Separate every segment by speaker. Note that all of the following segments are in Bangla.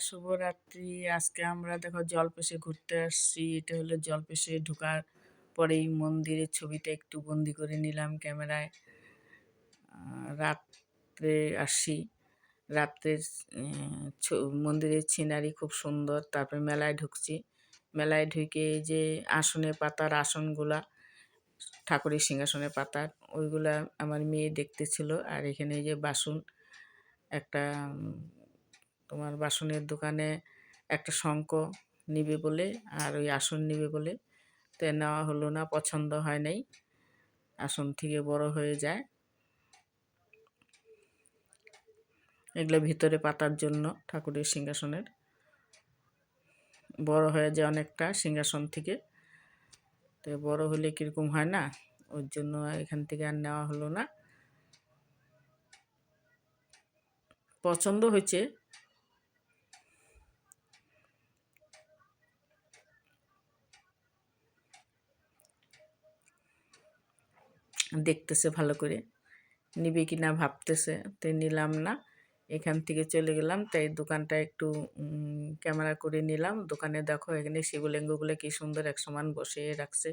Speaker 1: শুভরাত্রি। আজকে আমরা দেখো জলপেশে ঘুরতে আসছি। এটা হলো জলপেশে ঢোকার পরেই মন্দিরের ছবিটা একটু বন্দি করে নিলাম ক্যামেরায়। রাত্রে আসছি, রাত্রের মন্দিরের সিনারি খুব সুন্দর। তারপরে মেলায় ঢুকছি, মেলায় ঢুকে যে আসনে পাতার আসনগুলা, ঠাকুরের সিংহাসনে পাতার ওইগুলা আমার মেয়ে দেখতেছিল। আর এখানে যে বাসন, একটা তোমার বাসনের দোকানে একটা শঙ্খ নিবে বলে আর ওই আসন নিবে বলে, তো নেওয়া হলো না, পছন্দ হয় নাই, আসন থেকে বড় হয়ে যায়। এগুলো ভিতরে পাতার জন্য ঠাকুরের সিংহাসনের বড় হয়ে যায় অনেকটা সিংহাসন থেকে, তো বড় হলে কীরকম হয় না, ওর জন্য এখান থেকে আর নেওয়া হলো না। পছন্দ হয়েছে, দেখতেছে ভালো করে, নিবে কি না ভাবতেছে, তাই নিলাম না, এখান থেকে চলে গেলাম। তাই দোকানটা একটু ক্যামেরা করে নিলাম। দোকানে দেখো এখানে শিবলিঙ্গগুলো কি সুন্দর এক সমান বসিয়ে রাখছে।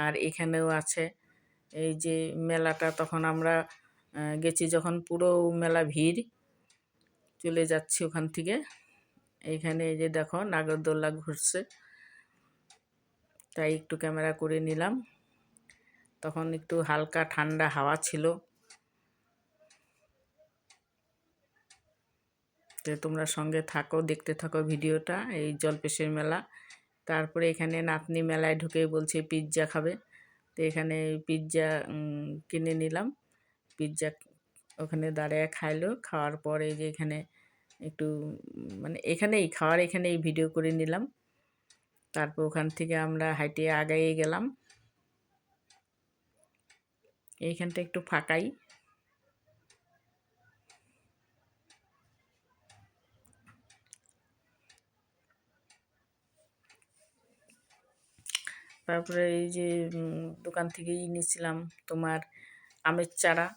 Speaker 1: আর এখানেও আছে এই যে মেলাটা, তখন আমরা গেছি যখন পুরো মেলা ভিড়, চলে যাচ্ছি ওখান থেকে। এইখানে এই যে দেখো নাগরদোল্লা ঘুরছে, তাই একটু ক্যামেরা করে নিলাম। তখন একটু হালকা ঠান্ডা হাওয়া ছিল। তো তোমরা সঙ্গে থাকো, দেখতে থাকো ভিডিওটা, এই জলপেশের মেলা। তারপরে এখানে নাতনি মেলায় ঢুকে বলছে পিৎজা খাবে, তো এখানে পিৎজা কিনে নিলাম। পিৎজা ওখানে দাঁড়িয়ে খাইলো, খাওয়ার পরে যে এখানে একটু মানে এখানেই খাওয়ার, এখানেই ভিডিও করে নিলাম। তারপর ওখান থেকে আমরা হাইটে আগাইয়ে গেলাম। এইখানটা একটু ফাঁকাই। তারপরে এই যে দোকান থেকেই নিয়েছিলাম তোমার আমের চারা।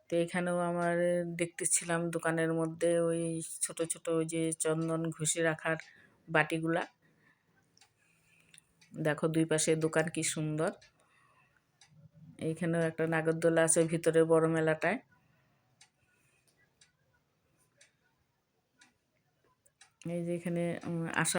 Speaker 1: তো এখানেও আমার দেখতেছিলাম দোকানের মধ্যে ওই ছোট ছোট ওই যে চন্দন ঘষে রাখার বাটিগুলা। দেখো দুই পাশে দোকান কি সুন্দর। এইখানেও একটা নাগরদোলা আছে ভিতরে বড় মেলাটায়। এই যে এখানে আসা